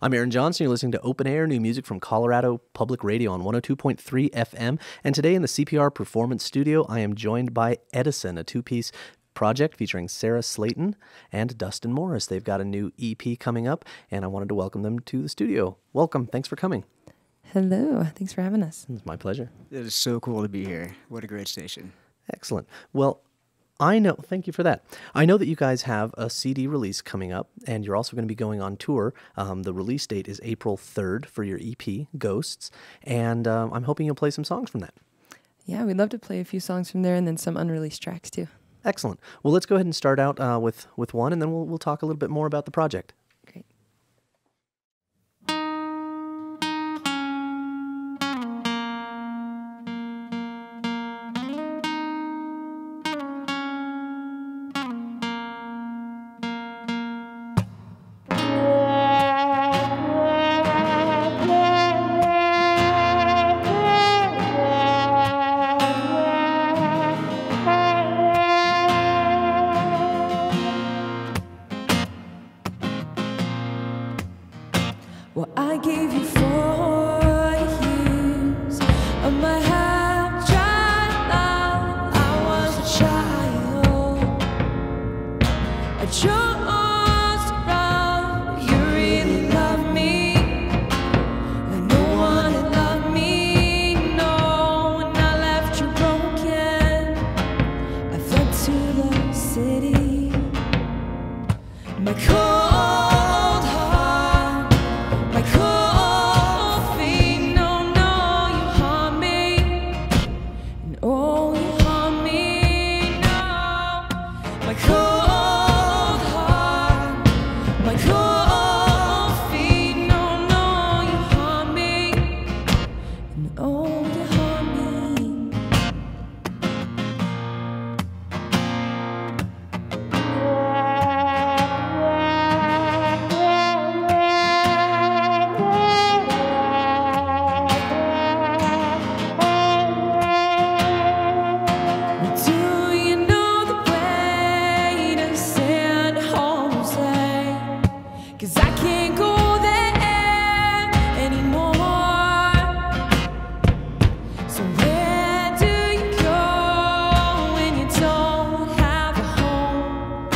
I'm Aaron Johnson. You're listening to OpenAir, new music from Colorado Public Radio on 102.3 FM. And today in the CPR Performance Studio, I am joined by Edison, a two-piece project featuring Sarah Slayton and Dustin Morris. They've got a new EP coming up, and I wanted to welcome them to the studio. Welcome. Thanks for coming. Hello. Thanks for having us. It's my pleasure. It is so cool to be here. What a great station. Excellent. Well, thank you for that. I know that you guys have a CD release coming up, and you're also going to be going on tour. The release date is April 3rd for your EP, Ghosts, and I'm hoping you'll play some songs from that. Yeah, we'd love to play a few songs from there and then some unreleased tracks too. Excellent. Well, let's go ahead and start out with one, and then we'll talk a little bit more about the project. Great. Well, I gave you 4 years of my half-tried life. I was a child. I chose to run. You really loved me, and no one had loved me. No, when I left you broken, I fled to the city. My cold heart, my cold feet, no, you harm me, and oh, you harm me, no. My cold heart, my cold feet, no, you harm me, and oh, you harm me. Do you know the way to San Jose? 'Cause I can't go there anymore. So where do you go when you don't have a home?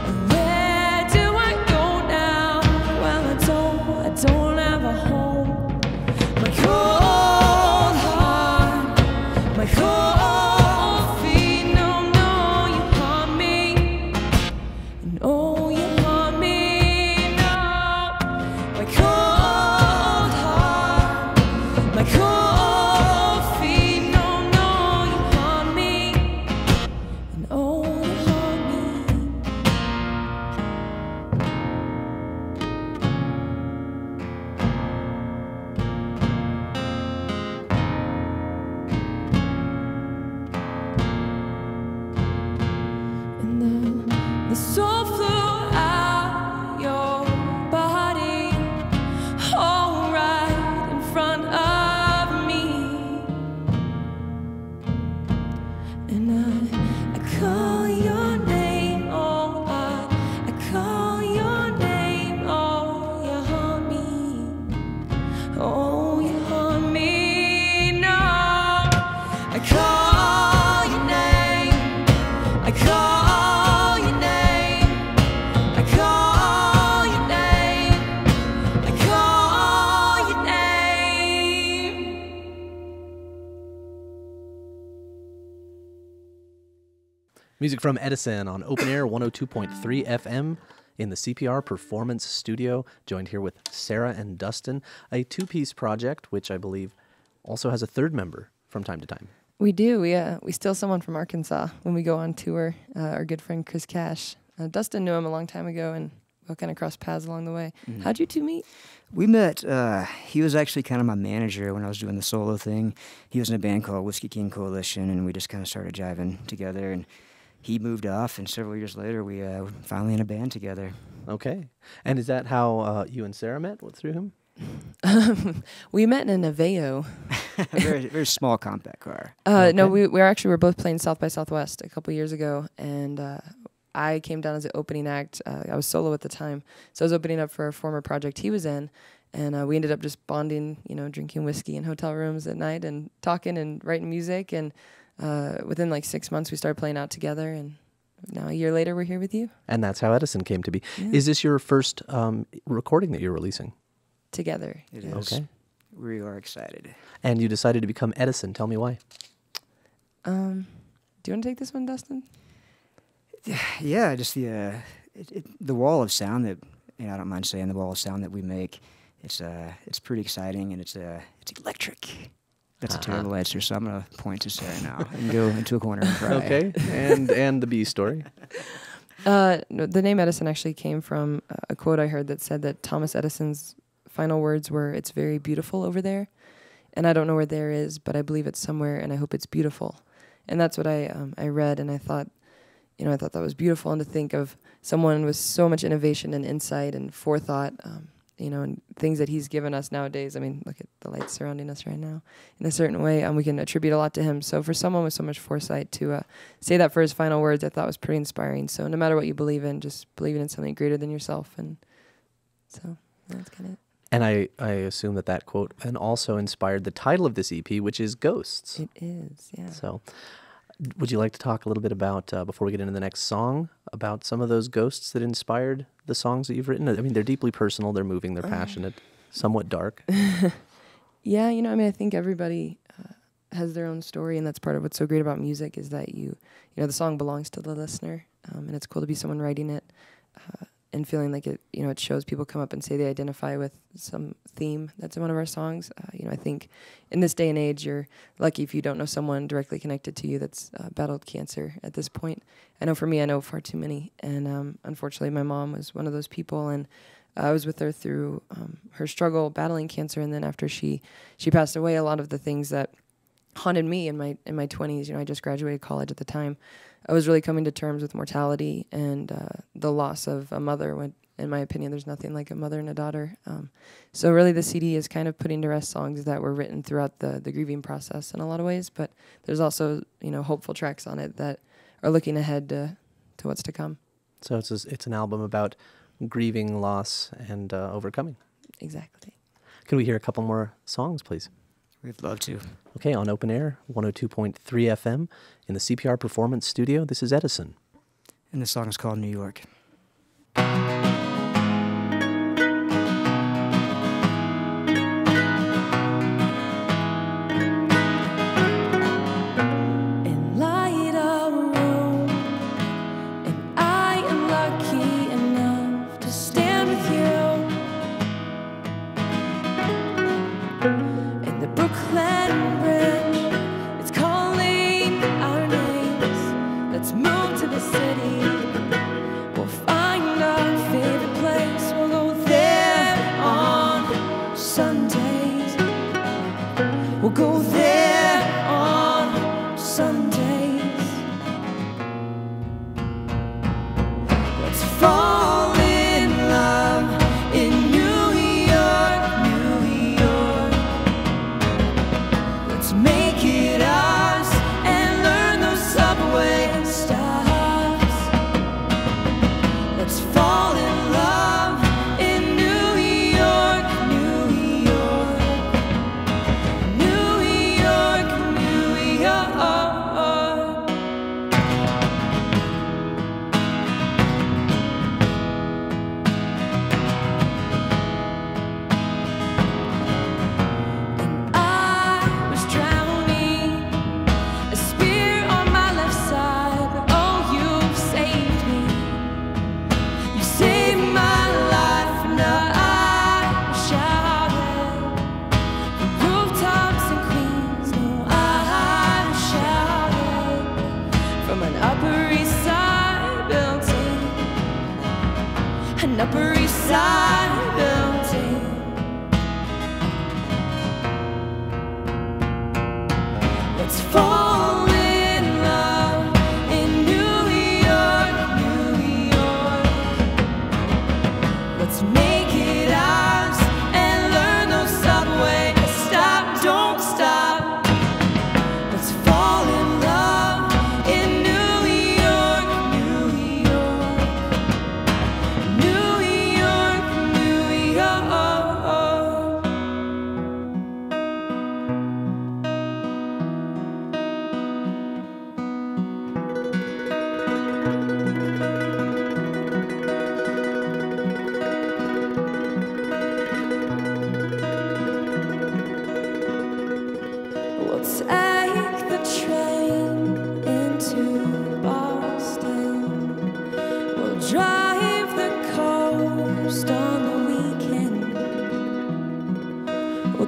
And where do I go now? Well, I don't have a home. My cold heart, my cold feet, no, you harm me, and oh, you harm me, no. My cold heart, my cold feet, no, you harm me, and oh, you harm me. And the soul flew out your body, all right in front of me. And I call your name, oh, I call your name, oh, you harm me, oh, you harm me, no. I call your name, I call your name, I call your name, I call your name. Music from Edison on OpenAir 102.3 FM in the CPR Performance Studio, joined here with Sarah and Dustin, a two-piece project which I believe also has a third member from time to time. We do. We steal someone from Arkansas when we go on tour. Our good friend Chris Cash. Dustin knew him a long time ago, and we kind of crossed paths along the way. How'd you two meet? We met, he was actually kind of my manager when I was doing the solo thing. He was in a band called Whiskey King Coalition, and we just kind of started jiving together. And he moved off, and several years later, we finally in a band together. Okay. And is that how you and Sarah met? What, through him? We met in a Aveo. A very small compact car. No, we were both playing South by Southwest a couple years ago, and I came down as an opening act. I was solo at the time, so I was opening up for a former project he was in, and we ended up just bonding, drinking whiskey in hotel rooms at night and talking and writing music. And within like 6 months, we started playing out together, and now a year later, we're here with you. And that's how Edison came to be. Yeah. Is this your first recording that you're releasing? Together. It yeah. is. Okay. We are excited. And you decided to become Edison. Tell me why. Do you want to take this one, Dustin? Yeah, just the wall of sound that, I don't mind saying, the wall of sound that we make. It's pretty exciting, and it's electric. That's a terrible answer, so I'm gonna point to Sarah now and go into a corner and cry. Okay. And the B story. No, the name Edison actually came from a quote I heard that said that Thomas Edison's final words were, "It's very beautiful over there," and I don't know where there is, but I believe it's somewhere, and I hope it's beautiful. And that's what I read, and I thought that was beautiful, and to think of someone with so much innovation and insight and forethought, and things that he's given us nowadays. I mean, look at the lights surrounding us right now. In a certain way, we can attribute a lot to him. So for someone with so much foresight to say that for his final words, I thought was pretty inspiring. So no matter what you believe in, just believing in something greater than yourself. And so that's kind of it. And I assume that quote and also inspired the title of this EP, which is Ghosts. It is, yeah. So would you like to talk a little bit about, before we get into the next song, about some of those ghosts that inspired the songs that you've written? I mean, they're deeply personal, they're moving, they're passionate, somewhat dark. Yeah, I think everybody has their own story, and that's part of what's so great about music is that the song belongs to the listener, and it's cool to be someone writing it and feeling like it, it shows people come up and say they identify with some theme that's in one of our songs. I think in this day and age, you're lucky if you don't know someone directly connected to you that's battled cancer at this point. I know for me, I know far too many, and unfortunately, my mom was one of those people, and I was with her through her struggle battling cancer, and then after she passed away, a lot of the things that haunted me in my 20s, I just graduated college at the time, I was really coming to terms with mortality and the loss of a mother. When, in my opinion, there's nothing like a mother and a daughter. So really the CD is kind of putting to rest songs that were written throughout the grieving process in a lot of ways, but there's also, hopeful tracks on it that are looking ahead to what's to come. So it's an album about grieving, loss, and overcoming. Exactly. Can we hear a couple more songs, please? We'd love to. Okay, on OpenAir, 102.3 FM, in the CPR Performance Studio, this is Edison. And the song is called New York. Let's move to the city. We'll find our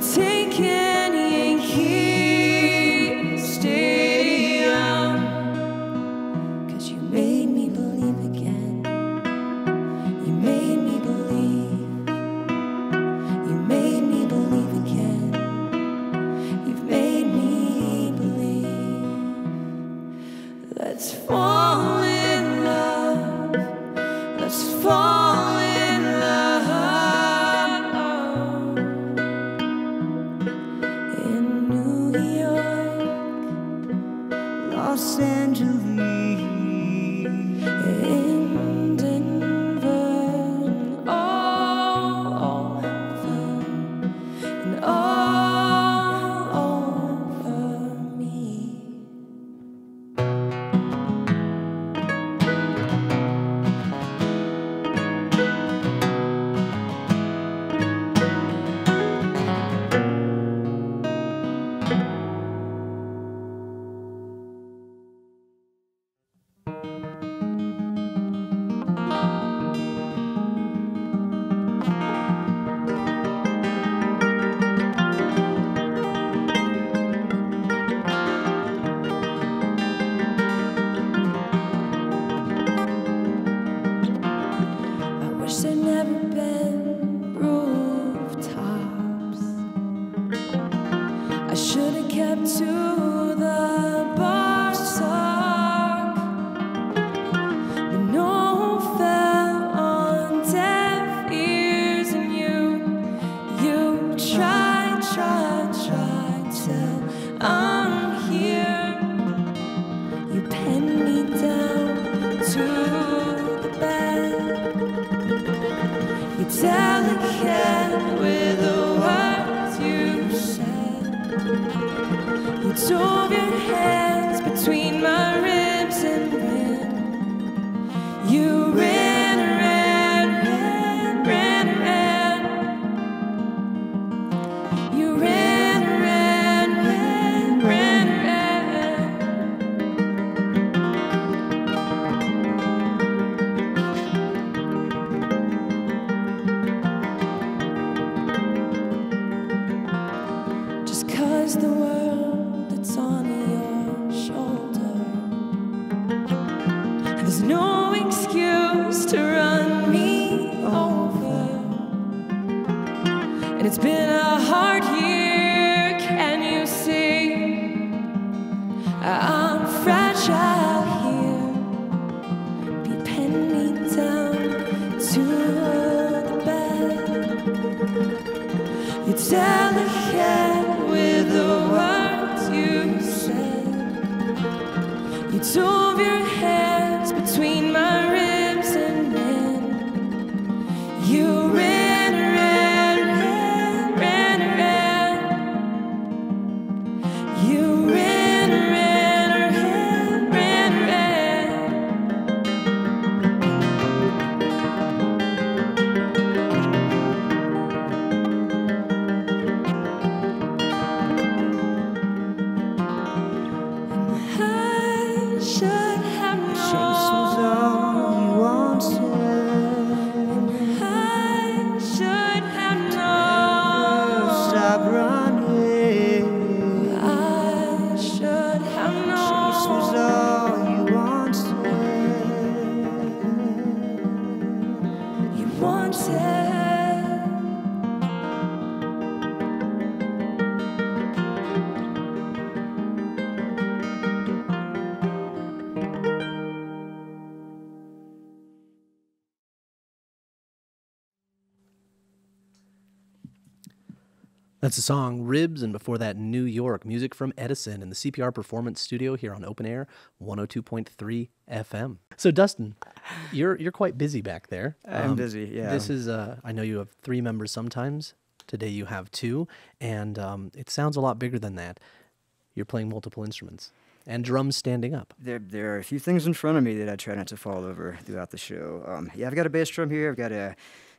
take any Yankee Stadium, 'cause you made me believe again. You made me believe. You made me believe again. You've made me believe. Let's fall in love. Let's fall in love. In New York, Los Angeles, in Denver, and all over, and all over me. I wish there'd never been rooftops. I should have kept to the bar talk, but no fell on deaf ears, and you tried till I'm here. You pinned me down to the bed. You're delicate with the words you said. You drove your hands between my ribs and ran. You ran, ran, ran, ran, ran. You ran, ran, ran, ran, ran. Just 'cause the world it's on your shoulder, there's no excuse to run me over. And it's been a hard year, can you see? I'm fragile here. You pin me down to the bed. You're delicate with the words you said. You drove your hands between my ribs and ran. You ran, ran, ran, ran, ran. You ran, ran, ran, ran, ran. I should have chase was all you wanted. I should have known. Stop running. I should have Chase was known. all you wanted. You wanted. That's the song Ribs, and before that, New York, music from Edison in the CPR Performance Studio here on OpenAir 102.3 FM. So, Dustin, you're quite busy back there. I'm busy, yeah. This is, I know you have 3 members sometimes. Today you have 2, and it sounds a lot bigger than that. You're playing multiple instruments and drums standing up. There are a few things in front of me that I try not to fall over throughout the show. Yeah, I've got a bass drum here. I've got a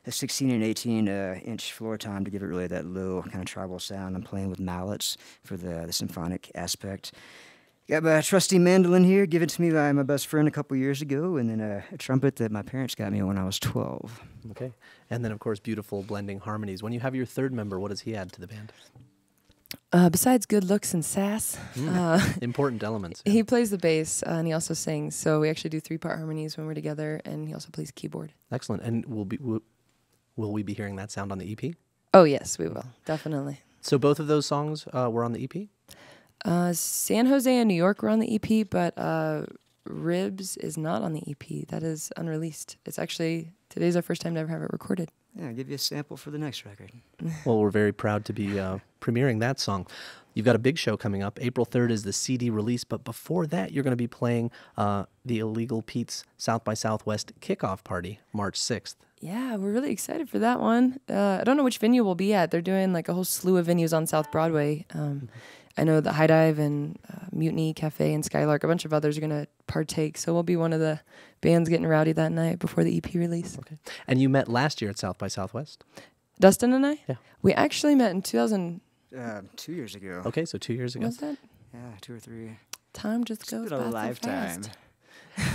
16 and 18 inch floor tom to give it really that low kind of tribal sound. I'm playing with mallets for the symphonic aspect. Got my trusty mandolin here, given to me by my best friend a couple years ago, and then a trumpet that my parents got me when I was 12. Okay. And then, of course, beautiful blending harmonies. When you have your third member, what does he add to the band? Besides good looks and sass, Important elements. he plays the bass and he also sings. So we actually do 3-part harmonies when we're together, and he also plays keyboard. Excellent. And will we be hearing that sound on the EP? Oh, yes, we will. Definitely. So both of those songs were on the EP? San Jose and New York were on the EP, but Ribs is not on the EP. That is unreleased. It's actually, today's our first time to ever have it recorded. Yeah, I'll give you a sample for the next record. Well, we're very proud to be premiering that song. You've got a big show coming up. April 3rd is the CD release, but before that, you're going to be playing the Illegal Pete's South by Southwest kickoff party, March 6th. Yeah, we're really excited for that one. I don't know which venue we'll be at. They're doing like a whole slew of venues on South Broadway. I know the High Dive and Mutiny Cafe and Skylark, a bunch of others are going to partake. So we'll be one of the bands getting rowdy that night before the EP release. Okay. And you met last year at South by Southwest? Dustin and I? Yeah. We actually met in 2000. 2 years ago. Okay, so 2 years ago. Was that? Yeah, 2 or 3. Time just goes been a by so lifetime. fast.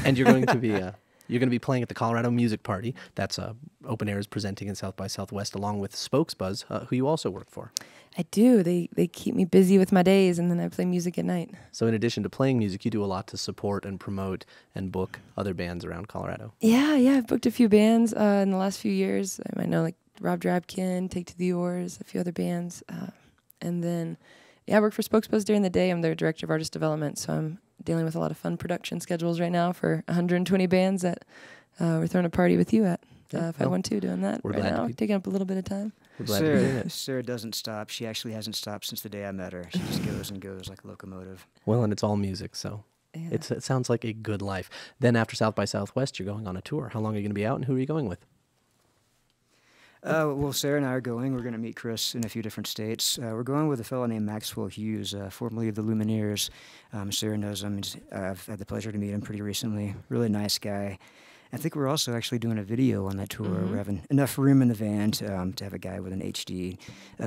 And you're going to be playing at the Colorado Music Party. That's OpenAir is presenting in South by Southwest along with Spokesbuzz, who you also work for. I do. They keep me busy with my days, and then I play music at night. So in addition to playing music, you do a lot to support and promote and book other bands around Colorado. Yeah, I've booked a few bands in the last few years. I know like Rob Drabkin, Take to the Oars, a few other bands. And then, I work for Spokesbuzz during the day. I'm their director of artist development, so I'm dealing with a lot of fun production schedules right now for 120 bands that we're throwing a party with you at 512 doing that we're right glad to now, be- taking up a little bit of time. We're glad to be doing it. Sarah doesn't stop. She actually hasn't stopped since the day I met her. She just goes and goes like a locomotive. Well, and it's all music, so Yeah. it sounds like a good life. Then after South by Southwest, you're going on a tour. How long are you going to be out, and who are you going with? Well, Sarah and I are going. We're going to meet Chris in a few different states. We're going with a fellow named Maxwell Hughes, formerly of the Lumineers. Sarah knows him. I've had the pleasure to meet him pretty recently. Really nice guy. I think we're also actually doing a video on that tour. We're having enough room in the van to have a guy with an HD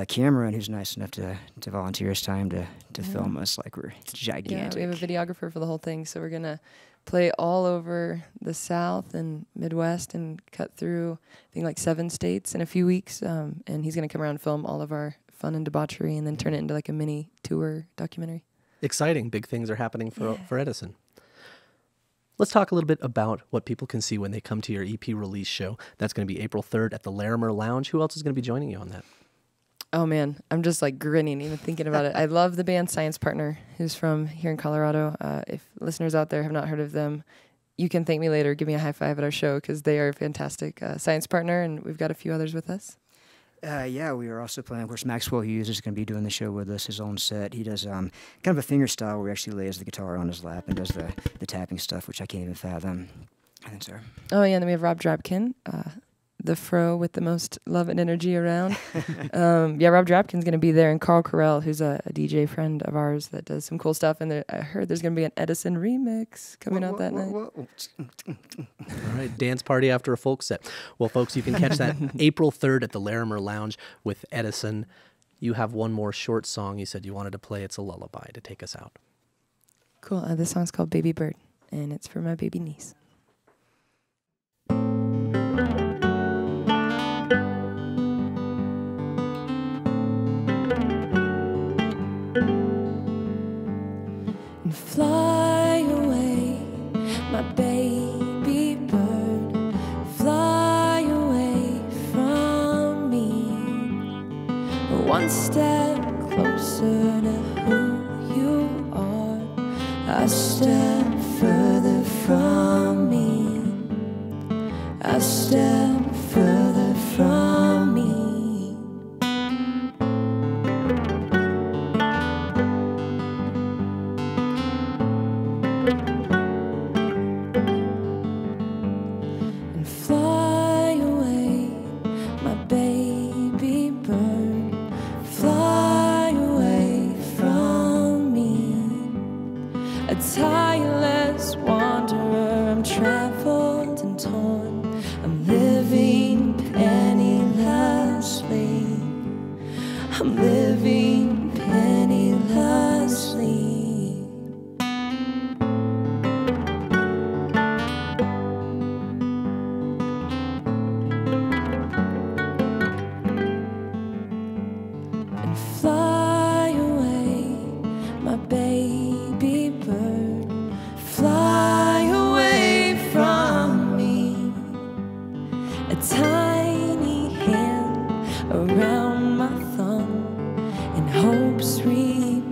camera and who's nice enough to volunteer his time to film us like we're gigantic. Yeah, we have a videographer for the whole thing, so we're going to play all over the South and Midwest and cut through, I think, like 7 states in a few weeks. And he's going to come around and film all of our fun and debauchery and then turn it into like a mini tour documentary. Exciting. Big things are happening for Edison. Let's talk a little bit about what people can see when they come to your EP release show. That's going to be April 3rd at the Larimer Lounge. Who else is going to be joining you on that? Oh, man, I'm just like grinning even thinking about it. I love the band Science Partner, who's from here in Colorado. If listeners out there have not heard of them, you can thank me later. Give me a high five at our show because they are fantastic. Science Partner, and we've got a few others with us. Yeah, we are also playing. Of course, Maxwell Hughes is going to be doing the show with us, his own set. He does kind of a finger style where he actually lays the guitar on his lap and does the tapping stuff, which I can't even fathom. I think so. Oh, yeah, and then we have Rob Drabkin, the fro with the most love and energy around. Rob Drabkin's going to be there, and Carl Carell, who's a DJ friend of ours that does some cool stuff. And I heard there's going to be an Edison remix coming out that night. All right, dance party after a folk set. Well, folks, you can catch that April 3rd at the Larimer Lounge with Edison. You have one more short song you said you wanted to play. It's a lullaby to take us out. Cool. This song's called Baby Bird, and it's for my baby niece. And fly away, my baby bird. Fly away from me. One step closer to who you are. A step further from me. A step further from me. And fly away, my baby bird. Fly away from me. A tireless wanderer, I'm traveled and torn. I'm living pennilessly. I'm living pennilessly. around my thumb, and hopes repeat.